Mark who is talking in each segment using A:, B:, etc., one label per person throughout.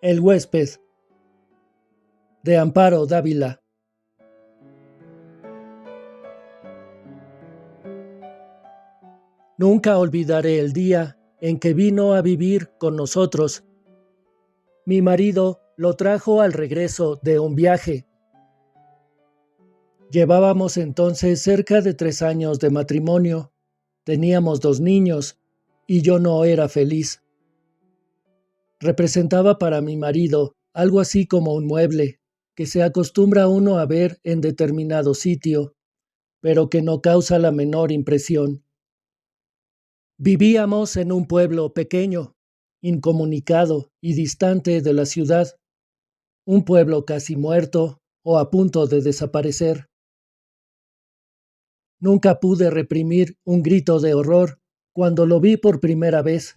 A: El huésped, de Amparo Dávila. Nunca olvidaré el día en que vino a vivir con nosotros. Mi marido lo trajo al regreso de un viaje. Llevábamos entonces cerca de 3 años de matrimonio. Teníamos 2 niños y yo no era feliz. Representaba para mi marido algo así como un mueble que se acostumbra uno a ver en determinado sitio, pero que no causa la menor impresión. Vivíamos en un pueblo pequeño, incomunicado y distante de la ciudad, un pueblo casi muerto o a punto de desaparecer. Nunca pude reprimir un grito de horror cuando lo vi por primera vez.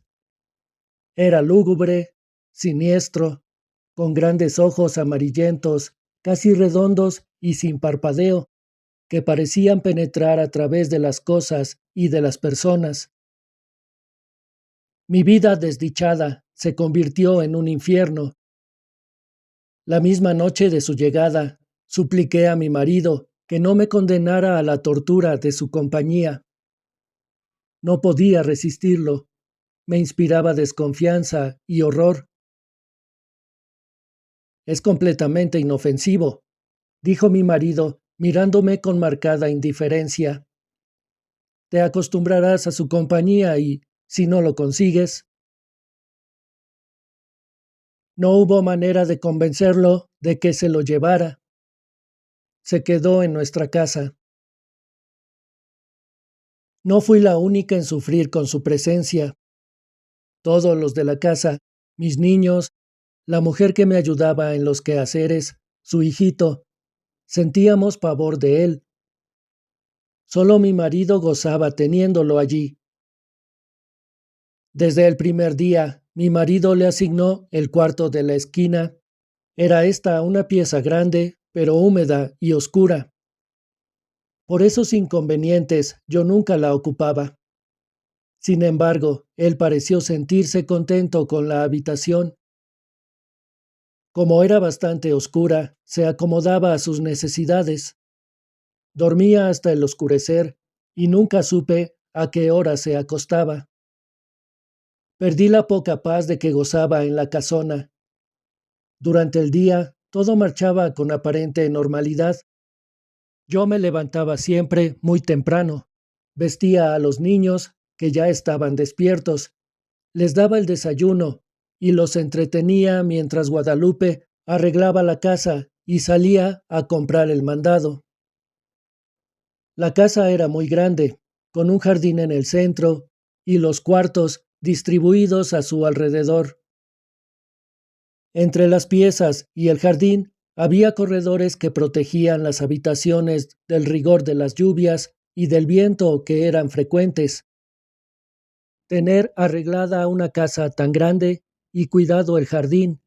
A: Era lúgubre, siniestro, con grandes ojos amarillentos, casi redondos y sin parpadeo, que parecían penetrar a través de las cosas y de las personas. Mi vida desdichada se convirtió en un infierno. La misma noche de su llegada, supliqué a mi marido que no me condenara a la tortura de su compañía. No podía resistirlo. Me inspiraba desconfianza y horror. Es completamente inofensivo, dijo mi marido, mirándome con marcada indiferencia. Te acostumbrarás a su compañía y, si no lo consigues, no hubo manera de convencerlo de que se lo llevara. Se quedó en nuestra casa. No fui la única en sufrir con su presencia. Todos los de la casa, mis niños, la mujer que me ayudaba en los quehaceres, su hijito, sentíamos pavor de él. Solo mi marido gozaba teniéndolo allí. Desde el primer día, mi marido le asignó el cuarto de la esquina. Era esta una pieza grande, pero húmeda y oscura. Por esos inconvenientes yo nunca la ocupaba. Sin embargo, él pareció sentirse contento con la habitación. Como era bastante oscura, se acomodaba a sus necesidades. Dormía hasta el oscurecer y nunca supe a qué hora se acostaba. Perdí la poca paz de que gozaba en la casona. Durante el día, todo marchaba con aparente normalidad. Yo me levantaba siempre muy temprano, vestía a los niños, que ya estaban despiertos, les daba el desayuno y los entretenía mientras Guadalupe arreglaba la casa y salía a comprar el mandado. La casa era muy grande, con un jardín en el centro y los cuartos distribuidos a su alrededor. Entre las piezas y el jardín había corredores que protegían las habitaciones del rigor de las lluvias y del viento que eran frecuentes. Tener arreglada una casa tan grande y cuidado el jardín,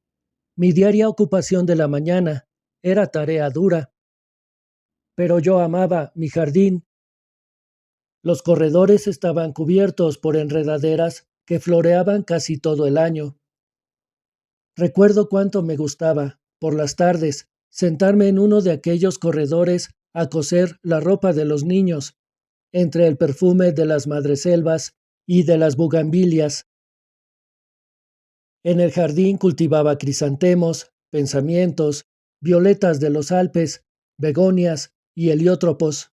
A: mi diaria ocupación de la mañana, era tarea dura. Pero yo amaba mi jardín. Los corredores estaban cubiertos por enredaderas que floreaban casi todo el año. Recuerdo cuánto me gustaba, por las tardes, sentarme en uno de aquellos corredores a coser la ropa de los niños, entre el perfume de las madreselvas y de las bugambilias. En el jardín cultivaba crisantemos, pensamientos, violetas de los Alpes, begonias y heliótropos.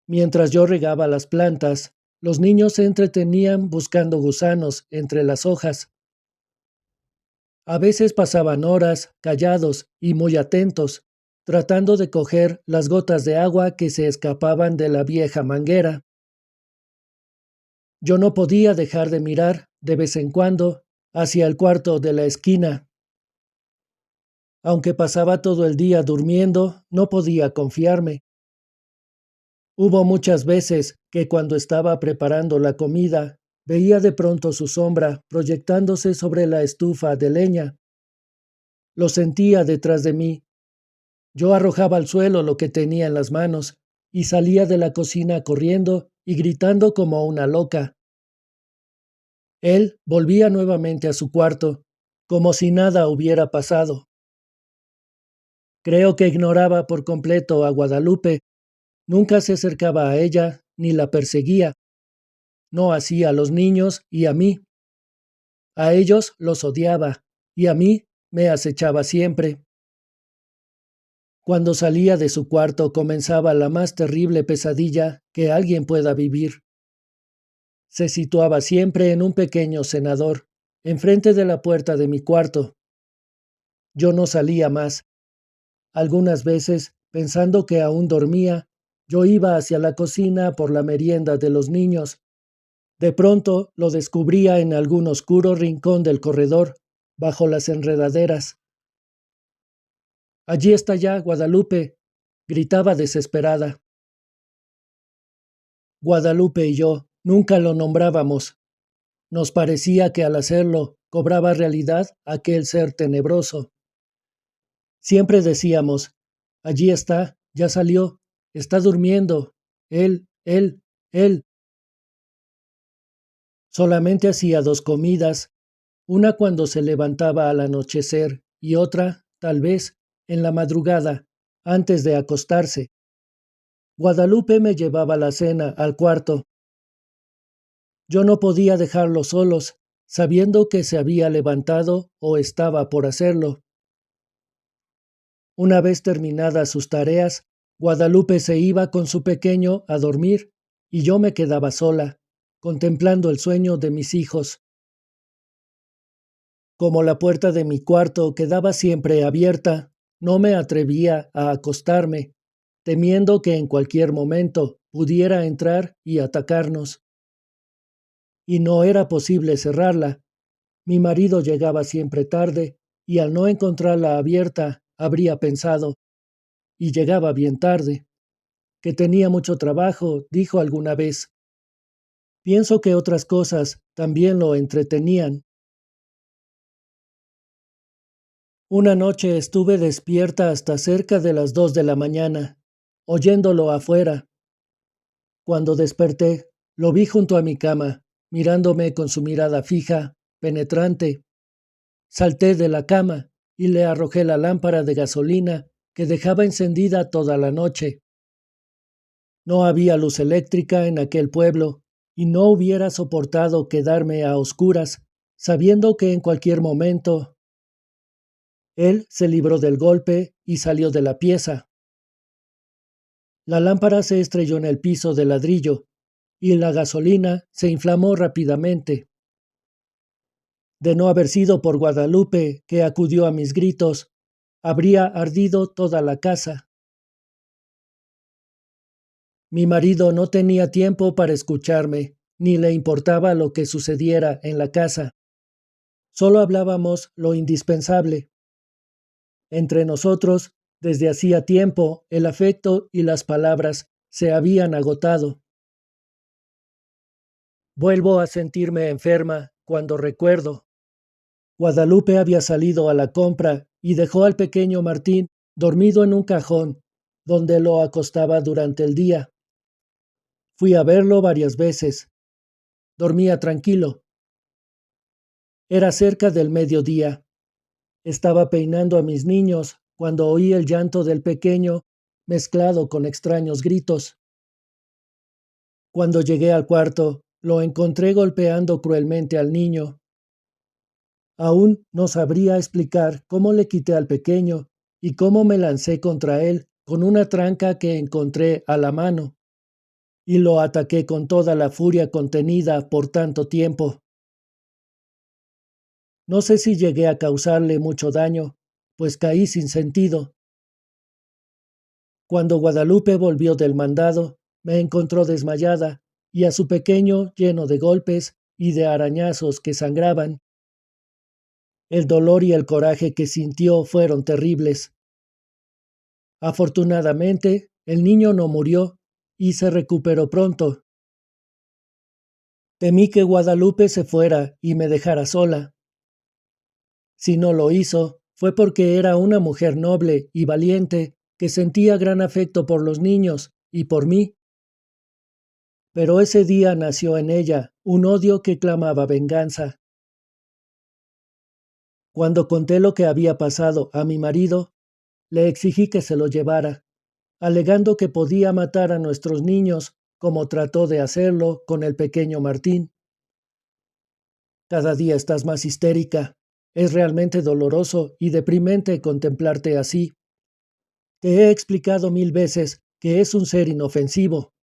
A: Mientras yo regaba las plantas, los niños se entretenían buscando gusanos entre las hojas. A veces pasaban horas, callados y muy atentos, tratando de coger las gotas de agua que se escapaban de la vieja manguera. Yo no podía dejar de mirar, de vez en cuando, hacia el cuarto de la esquina. Aunque pasaba todo el día durmiendo, no podía confiarme. Hubo muchas veces que cuando estaba preparando la comida, veía de pronto su sombra proyectándose sobre la estufa de leña. Lo sentía detrás de mí. Yo arrojaba al suelo lo que tenía en las manos y salía de la cocina corriendo y gritando como una loca. Él volvía nuevamente a su cuarto, como si nada hubiera pasado. Creo que ignoraba por completo a Guadalupe, nunca se acercaba a ella ni la perseguía, no hacía a los niños y a mí. A ellos los odiaba y a mí me acechaba siempre. Cuando salía de su cuarto comenzaba la más terrible pesadilla que alguien pueda vivir. Se situaba siempre en un pequeño cenador, enfrente de la puerta de mi cuarto. Yo no salía más. Algunas veces, pensando que aún dormía, yo iba hacia la cocina por la merienda de los niños. De pronto lo descubría en algún oscuro rincón del corredor, bajo las enredaderas. Allí está ya, Guadalupe, gritaba desesperada. Guadalupe y yo nunca lo nombrábamos. Nos parecía que al hacerlo cobraba realidad aquel ser tenebroso. Siempre decíamos, allí está, ya salió, está durmiendo, él. Solamente hacía dos comidas, una cuando se levantaba al anochecer y otra, tal vez, en la madrugada, antes de acostarse. Guadalupe me llevaba la cena al cuarto. Yo no podía dejarlos solos, sabiendo que se había levantado o estaba por hacerlo. Una vez terminadas sus tareas, Guadalupe se iba con su pequeño a dormir y yo me quedaba sola, contemplando el sueño de mis hijos. Como la puerta de mi cuarto quedaba siempre abierta, no me atrevía a acostarme, temiendo que en cualquier momento pudiera entrar y atacarnos. Y no era posible cerrarla. Mi marido llegaba siempre tarde y al no encontrarla abierta, habría pensado, y llegaba bien tarde, que tenía mucho trabajo, dijo alguna vez. Pienso que otras cosas también lo entretenían. Una noche estuve despierta hasta cerca de las 2 de la mañana, oyéndolo afuera. Cuando desperté, lo vi junto a mi cama, mirándome con su mirada fija, penetrante. Salté de la cama y le arrojé la lámpara de gasolina que dejaba encendida toda la noche. No había luz eléctrica en aquel pueblo, y no hubiera soportado quedarme a oscuras, sabiendo que en cualquier momento él se libró del golpe y salió de la pieza. La lámpara se estrelló en el piso de ladrillo, y la gasolina se inflamó rápidamente. De no haber sido por Guadalupe, que acudió a mis gritos, habría ardido toda la casa. Mi marido no tenía tiempo para escucharme, ni le importaba lo que sucediera en la casa. Solo hablábamos lo indispensable. Entre nosotros, desde hacía tiempo, el afecto y las palabras se habían agotado. Vuelvo a sentirme enferma cuando recuerdo. Guadalupe había salido a la compra y dejó al pequeño Martín dormido en un cajón, donde lo acostaba durante el día. Fui a verlo varias veces. Dormía tranquilo. Era cerca del mediodía. Estaba peinando a mis niños cuando oí el llanto del pequeño mezclado con extraños gritos. Cuando llegué al cuarto, lo encontré golpeando cruelmente al niño. Aún no sabría explicar cómo le quité al pequeño y cómo me lancé contra él con una tranca que encontré a la mano, y lo ataqué con toda la furia contenida por tanto tiempo. No sé si llegué a causarle mucho daño, pues caí sin sentido. Cuando Guadalupe volvió del mandado, me encontró desmayada y a su pequeño lleno de golpes y de arañazos que sangraban. El dolor y el coraje que sintió fueron terribles. Afortunadamente, el niño no murió y se recuperó pronto. Temí que Guadalupe se fuera y me dejara sola. Si no lo hizo, fue porque era una mujer noble y valiente que sentía gran afecto por los niños y por mí. Pero ese día nació en ella un odio que clamaba venganza. Cuando conté lo que había pasado a mi marido, le exigí que se lo llevara, alegando que podía matar a nuestros niños, como trató de hacerlo con el pequeño Martín. Cada día estás más histérica. Es realmente doloroso y deprimente contemplarte así. Te he explicado 1000 veces que es un ser inofensivo.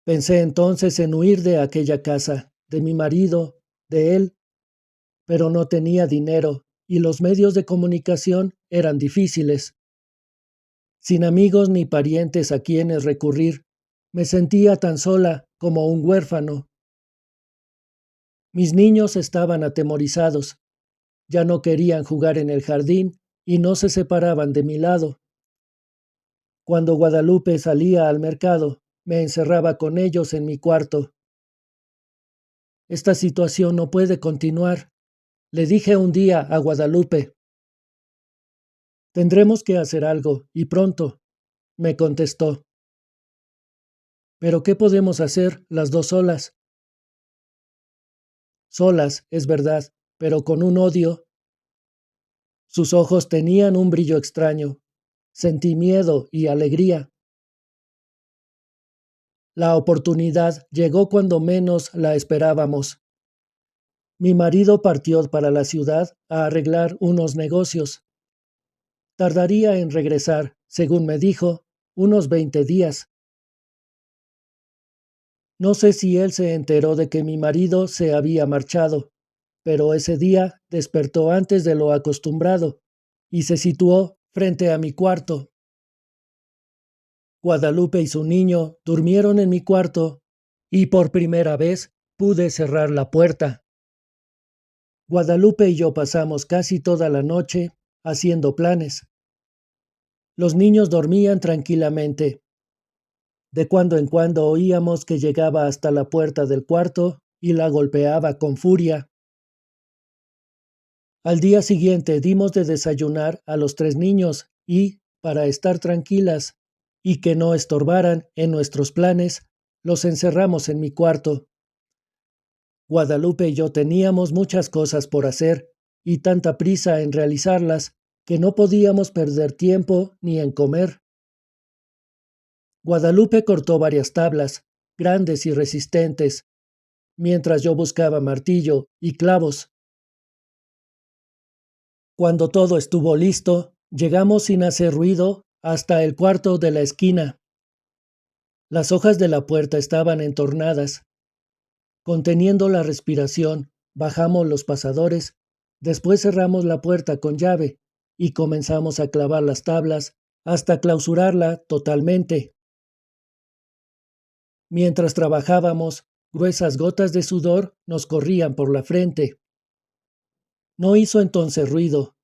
A: Pensé entonces en huir de aquella casa, de mi marido, de él, pero no tenía dinero y los medios de comunicación eran difíciles. Sin amigos ni parientes a quienes recurrir, me sentía tan sola como un huérfano. Mis niños estaban atemorizados, ya no querían jugar en el jardín y no se separaban de mi lado. Cuando Guadalupe salía al mercado, me encerraba con ellos en mi cuarto. Esta situación no puede continuar, le dije un día a Guadalupe. Tendremos que hacer algo, y pronto, me contestó. ¿Pero qué podemos hacer las dos solas? Solas, es verdad, pero con un odio. Sus ojos tenían un brillo extraño. Sentí miedo y alegría. La oportunidad llegó cuando menos la esperábamos. Mi marido partió para la ciudad a arreglar unos negocios. Tardaría en regresar, según me dijo, unos 20 días. No sé si él se enteró de que mi marido se había marchado, pero ese día despertó antes de lo acostumbrado y se situó frente a mi cuarto. Guadalupe y su niño durmieron en mi cuarto y por primera vez pude cerrar la puerta. Guadalupe y yo pasamos casi toda la noche haciendo planes. Los niños dormían tranquilamente. De cuando en cuando oíamos que llegaba hasta la puerta del cuarto y la golpeaba con furia. Al día siguiente dimos de desayunar a los 3 niños y, para estar tranquilas y que no estorbaran en nuestros planes, los encerramos en mi cuarto. Guadalupe y yo teníamos muchas cosas por hacer y tanta prisa en realizarlas que no podíamos perder tiempo ni en comer. Guadalupe cortó varias tablas, grandes y resistentes, mientras yo buscaba martillo y clavos. Cuando todo estuvo listo, llegamos sin hacer ruido hasta el cuarto de la esquina. Las hojas de la puerta estaban entornadas. Conteniendo la respiración, bajamos los pasadores, después cerramos la puerta con llave y comenzamos a clavar las tablas hasta clausurarla totalmente. Mientras trabajábamos, gruesas gotas de sudor nos corrían por la frente. No hizo entonces ruido.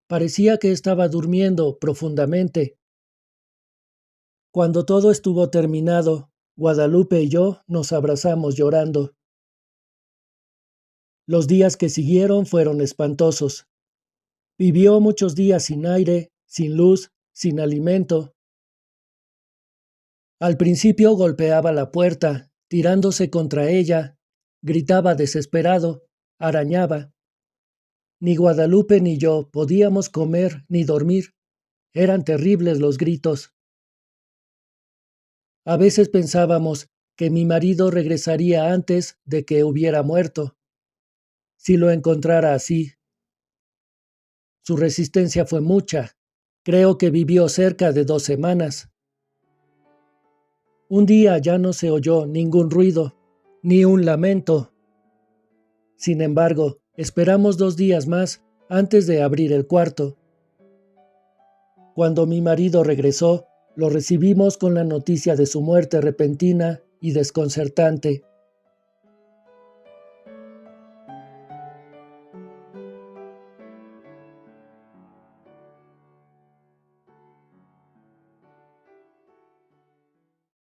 A: Parecía que estaba durmiendo profundamente. Cuando todo estuvo terminado, Guadalupe y yo nos abrazamos llorando. Los días que siguieron fueron espantosos. Vivió muchos días sin aire, sin luz, sin alimento. Al principio golpeaba la puerta, tirándose contra ella, gritaba desesperado, arañaba. Ni Guadalupe ni yo podíamos comer ni dormir. Eran terribles los gritos. A veces pensábamos que mi marido regresaría antes de que hubiera muerto. Si lo encontrara así. Su resistencia fue mucha. Creo que vivió cerca de 2 semanas. Un día ya no se oyó ningún ruido, ni un lamento. Sin embargo, esperamos 2 días más antes de abrir el cuarto. Cuando mi marido regresó, lo recibimos con la noticia de su muerte repentina y desconcertante.